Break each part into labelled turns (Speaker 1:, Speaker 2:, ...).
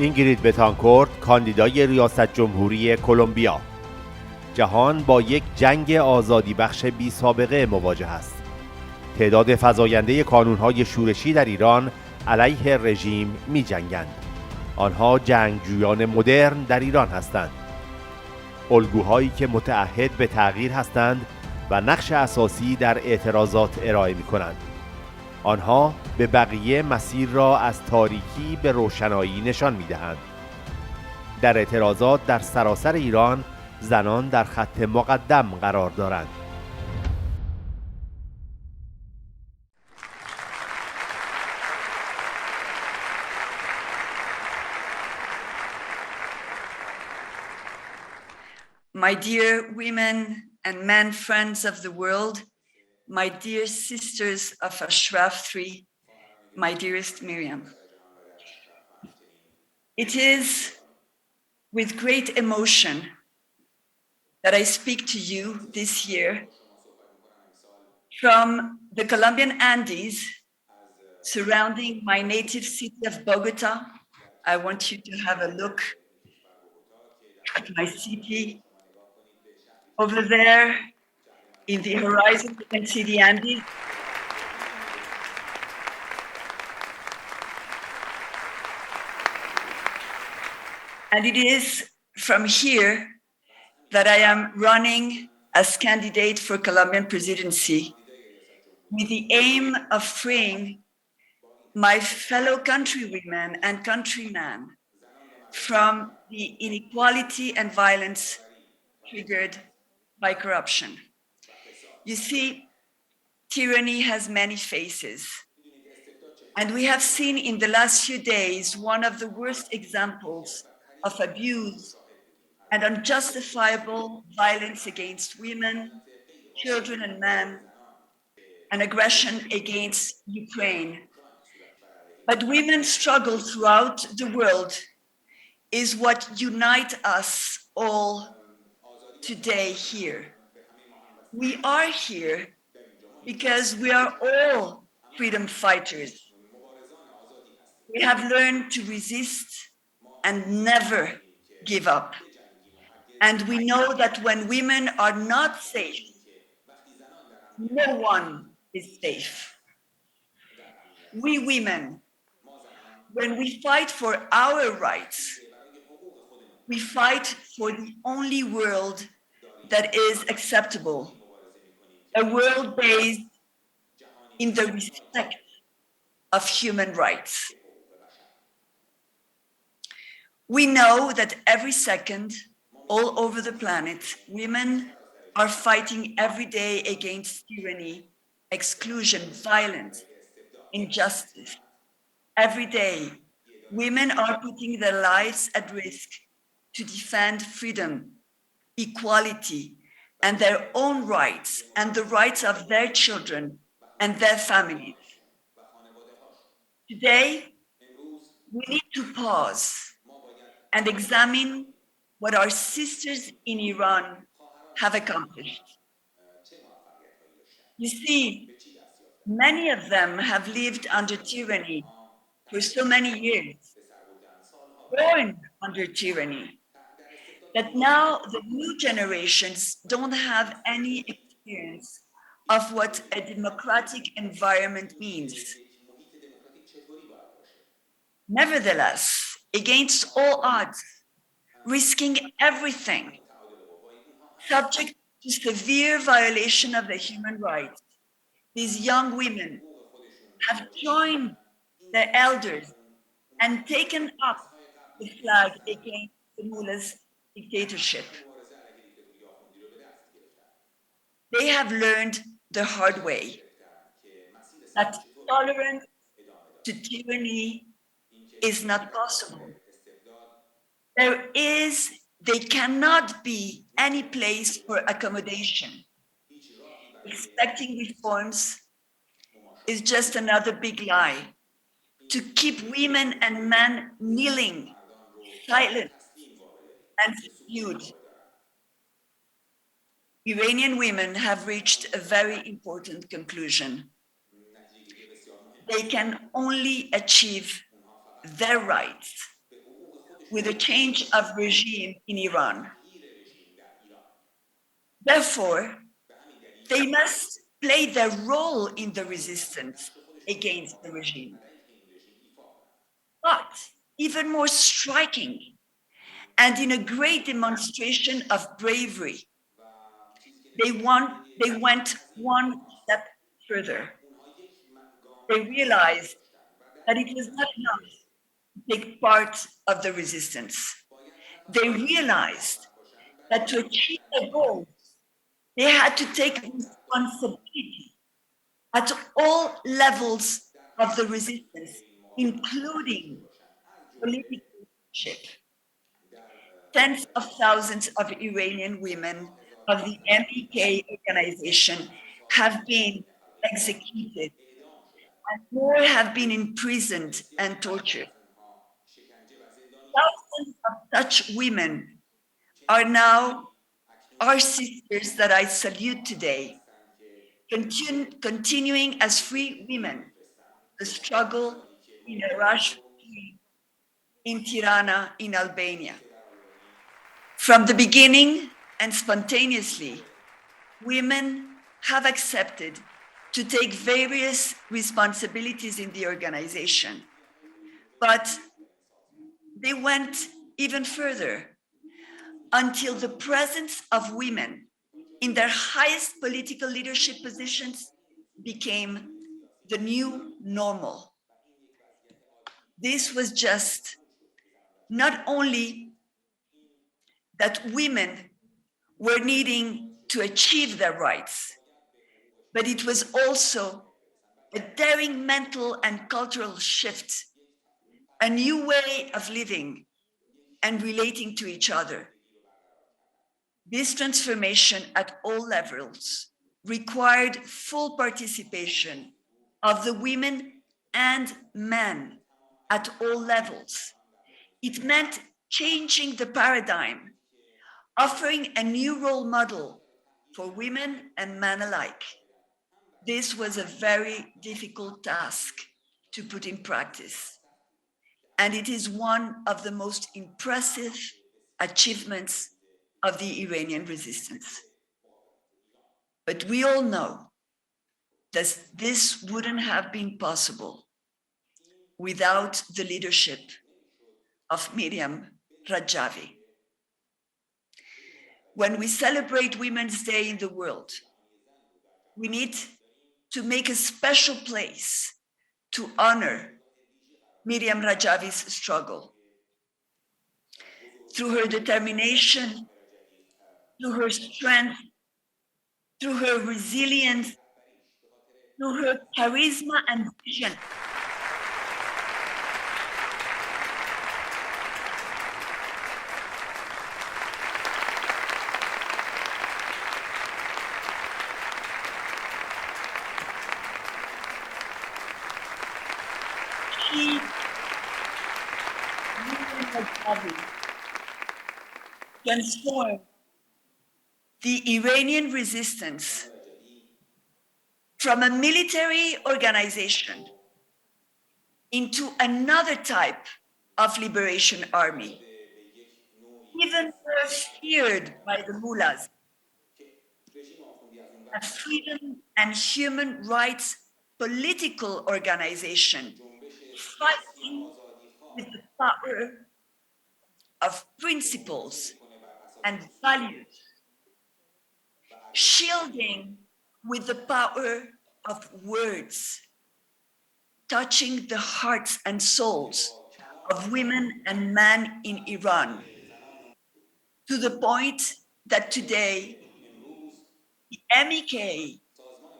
Speaker 1: اینگرید بتانکورت، کاندیدای ریاست جمهوری کلمبیا. جهان با یک جنگ آزادی بخش بی سابقه مواجه است. تعداد فزاینده کانونهای شورشی در ایران علیه رژیم می جنگند. آنها جنگجویان مدرن در ایران هستند. الگوهایی که متعهد به تغییر هستند و نقش اساسی در اعتراضات ارائه می کنند. آنها به بقیه مسیر را از تاریکی به روشنایی نشان می دهند. در اعتراضات در سراسر ایران زنان در خط مقدم قرار دارند.
Speaker 2: My dear women and men friends of the world, my dear sisters of Ashraf 3, my dearest Miriam. It is with great emotion that I speak to you this year from the Colombian Andes surrounding my native city of Bogota. I want you to have a look at my city. Over there in the horizon, you can see the Andes. And it is from here that I am running as candidate for Colombian presidency with the aim of freeing my fellow countrywomen and countrymen from the inequality and violence triggered by corruption. You see, tyranny has many faces. And we have seen in the last few days one of the worst examples of abuse and unjustifiable violence against women, children, and men, and aggression against Ukraine. But women's struggle throughout the world is what unites us all today here. We are here because we are all freedom fighters. We have learned to resist and never give up. And we know that when women are not safe, no one is safe. We women, when we fight for our rights, we fight for the only world that is acceptable, a world based in the respect of human rights. We know that every second, all over the planet, women are fighting every day against tyranny, exclusion, violence, injustice. Every day, women are putting their lives at risk to defend freedom, equality, and their own rights and the rights of their children and their families. Today, we need to pause and examine what our sisters in Iran have accomplished. You see, many of them have lived under tyranny for so many years, born under tyranny, that now the new generations don't have any experience of what a democratic environment means. Nevertheless, against all odds, risking everything, subject to severe violation of the human rights, these young women have joined their elders and taken up the flag against the mullah's dictatorship. They have learned the hard way that tolerance to tyranny is not possible. There cannot be any place for accommodation. Expecting reforms is just another big lie. To keep women and men kneeling, silent, and subdued. Iranian women have reached a very important conclusion. They can only achieve their rights with a change of regime in Iran. Therefore, they must play their role in the resistance against the regime. But even more striking, and in a great demonstration of bravery, they went one step further. They realized that it was not enough to take part of the resistance. They realized that to achieve their goals, they had to take responsibility at all levels of the resistance, including political leadership. Tens of thousands of Iranian women of the MEK organization have been executed, and more have been imprisoned and tortured. Thousands of such women are now our sisters that I salute today, continuing as free women the struggle in Arash, in Tirana, in Albania. From the beginning and spontaneously, women have accepted to take various responsibilities in the organization, but they went even further until the presence of women in their highest political leadership positions became the new normal. This was just not only that women were needing to achieve their rights, but it was also a daring mental and cultural shift, a new way of living and relating to each other. This transformation at all levels required full participation of the women and men at all levels. It meant changing the paradigm, offering a new role model for women and men alike. This was a very difficult task to put in practice, and it is one of the most impressive achievements of the Iranian resistance. But we all know that this wouldn't have been possible without the leadership of Miriam Rajavi. When we celebrate Women's Day in the world, we need to make a special place to honor Miriam Rajavi's struggle. Through her determination, through her strength, through her resilience, through her charisma and vision, she transformed the Iranian resistance from a military organization into another type of liberation army, even more feared by the mullahs, a freedom and human rights political organization fighting with the power of principles and values, shielding with the power of words, touching the hearts and souls of women and men in Iran, to the point that today the MEK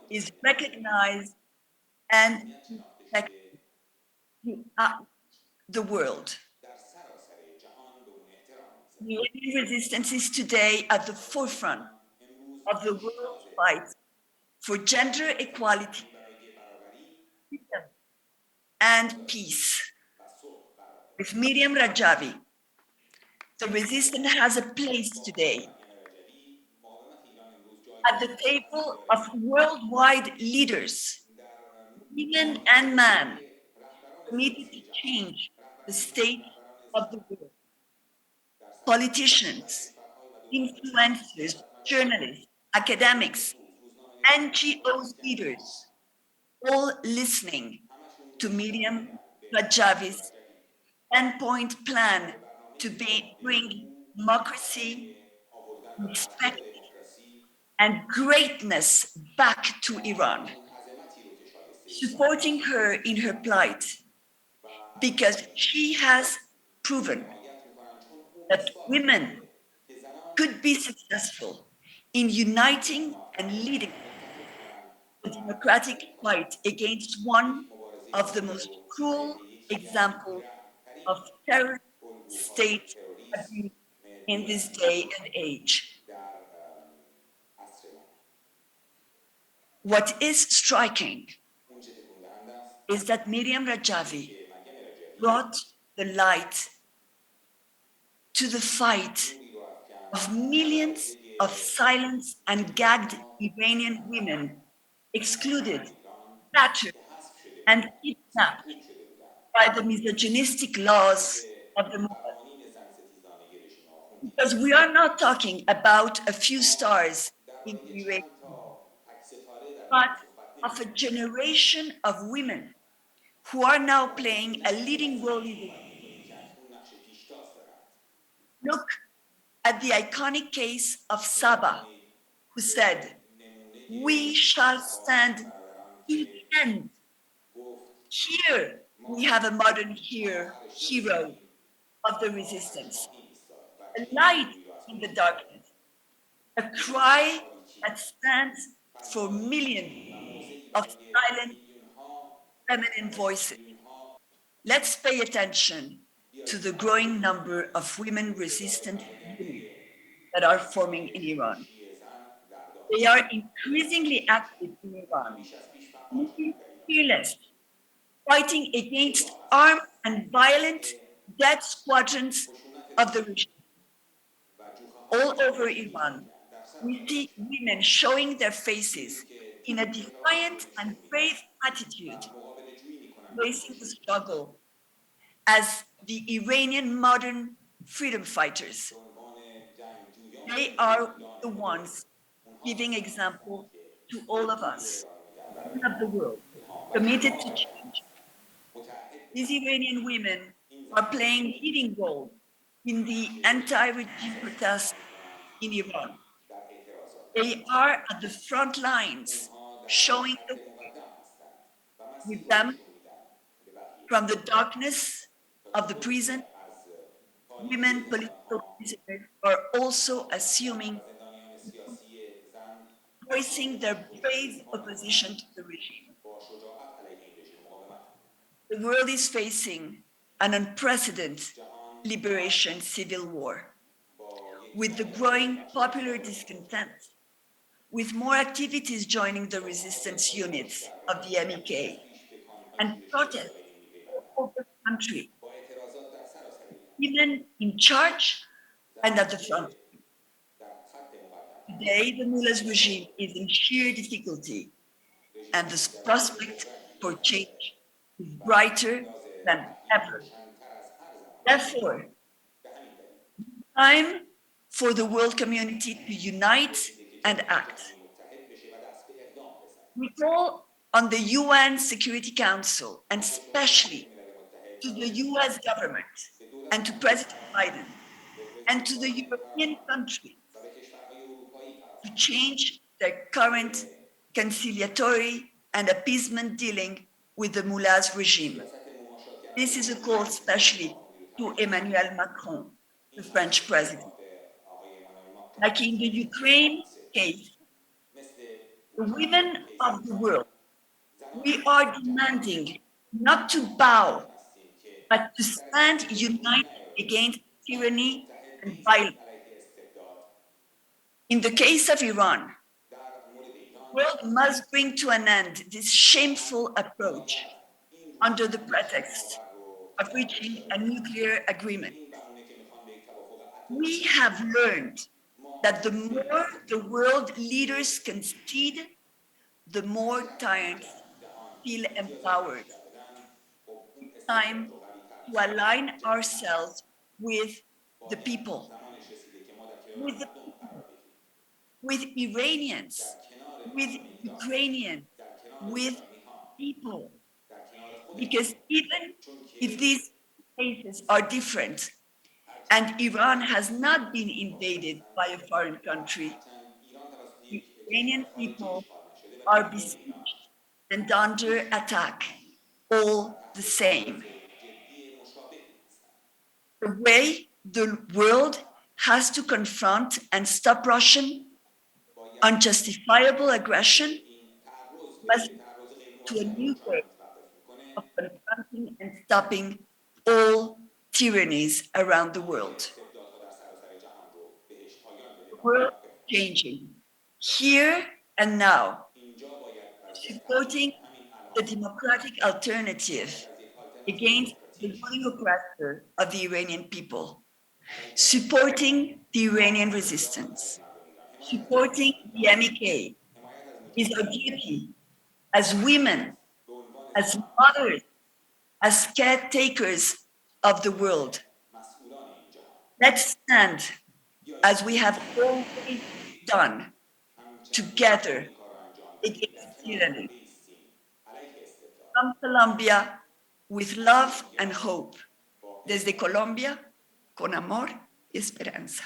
Speaker 2: is recognized and respected throughout the world. The Iranian resistance is today at the forefront of the world's fight for gender equality, freedom, and peace. With Miriam Rajavi, the resistance has a place today at the table of worldwide leaders, women and men, committed to change the state of the world. politicians, influencers, journalists, academics, NGO leaders, all listening to Miriam Rajavi's 10-point plan to bring democracy, respect, and greatness back to Iran, supporting her in her plight because she has proven that women could be successful in uniting and leading the democratic fight against one of the most cruel examples of terror state abuse in this day and age. What is striking is that Miriam Rajavi brought the light to the fight of millions of silenced and gagged Iranian women excluded, battered, and kidnapped by the misogynistic laws of the moment. Because we are not talking about a few stars in the Iranian, but of a generation of women who are now playing a leading role in the world. Look at the iconic case of Saba, who said, "We shall stand to the end." Here we have a modern hero of the resistance, a light in the darkness, a cry that stands for millions of silent feminine voices. Let's pay attention to the growing number of women resistant units that are forming in Iran. They are increasingly active in Iran, moving fearless, fighting against armed and violent death squadrons of the regime. All over Iran, we see women showing their faces in a defiant and brave attitude, embracing the struggle as the Iranian modern freedom fighters. They are the ones giving example to all of us, women of the world, committed to change. These Iranian women are playing leading role in the anti-regime protests in Iran. They are at the front lines, showing the way. With them, from the darkness of the prison, women political prisoners are also assuming, voicing their brave opposition to the regime. The world is facing an unprecedented liberation civil war, with the growing popular discontent, with more activities joining the resistance units of the MEK, and protests all over the country, even in charge and at the front. Today, the mullah's regime is in sheer difficulty, and the prospect for change is brighter than ever. Therefore, time for the world community to unite and act. We call on the UN Security Council, and especially to the US government and to President Biden and to the European countries to change their current conciliatory and appeasement dealing with the mullah's regime. This is a call especially to Emmanuel Macron, the French president. Like in the Ukraine case, the women of the world, we are demanding not to bow, but to stand united against tyranny and violence. In the case of Iran, the world must bring to an end this shameful approach under the pretext of reaching a nuclear agreement. We have learned that the more the world leaders concede, the more tyrants feel empowered. It's time to align ourselves with the people,
Speaker 3: زمانش رسیده که ما در کنار
Speaker 2: with the
Speaker 3: مردم قرار
Speaker 2: people,
Speaker 3: بگیریم،
Speaker 2: with Iranians,
Speaker 3: در کنار
Speaker 2: with
Speaker 3: مردم ایران،
Speaker 2: Ukrainians,
Speaker 3: در کنار
Speaker 2: with
Speaker 3: اوکراینی ها،
Speaker 2: people.
Speaker 3: در کنار خودشون.
Speaker 2: Because even
Speaker 3: چون
Speaker 2: if
Speaker 3: که
Speaker 2: these places are different and Iran has not been invaded by a foreign country,
Speaker 3: هرچند ایران توسط
Speaker 2: the
Speaker 3: یک کشور
Speaker 2: Iranian
Speaker 3: خارجی
Speaker 2: people
Speaker 3: اشغال نشده، ولی
Speaker 2: are
Speaker 3: مردم ایران
Speaker 2: besieged and under attack all the same.
Speaker 3: جدی مشابهی هستند.
Speaker 2: The way the world has to confront and stop Russian unjustifiable aggression
Speaker 3: این تعرض
Speaker 2: was
Speaker 3: به تعرض غیر
Speaker 2: to a
Speaker 3: مبرر
Speaker 2: new
Speaker 3: اوکراین
Speaker 2: way
Speaker 3: متوقف میکنه،
Speaker 2: of confronting and stopping all tyrannies around the world.
Speaker 3: استبدادها در سراسر جهان رو بهش پایان بده
Speaker 2: The
Speaker 3: و
Speaker 2: world
Speaker 3: متوقف کنه.
Speaker 2: changing here and now,
Speaker 3: اینجا باید وضعیت تغییر
Speaker 2: supporting
Speaker 3: کنه. همین
Speaker 2: the
Speaker 3: الان
Speaker 2: democratic alternative
Speaker 3: باید از یک آلترناتیو
Speaker 2: against the
Speaker 3: دموکراتیک
Speaker 2: ruling oppressor of the Iranian people, supporting the Iranian resistance, supporting the MEK
Speaker 3: حمایت از
Speaker 2: is our
Speaker 3: مجاهدین
Speaker 2: duty as women,
Speaker 3: به عنوان
Speaker 2: as
Speaker 3: زنان،
Speaker 2: mothers, as caretakers of the world.
Speaker 3: مسئولان این جهان.
Speaker 2: Let's stand as we have always done
Speaker 3: همچنان که
Speaker 2: together
Speaker 3: این کار را انجام دادیم،
Speaker 2: against
Speaker 3: در کنار هم
Speaker 2: tyranny
Speaker 3: بایستیم علیه استبداد.
Speaker 2: from Colombia with love and hope. Desde Colombia, con amor y esperanza.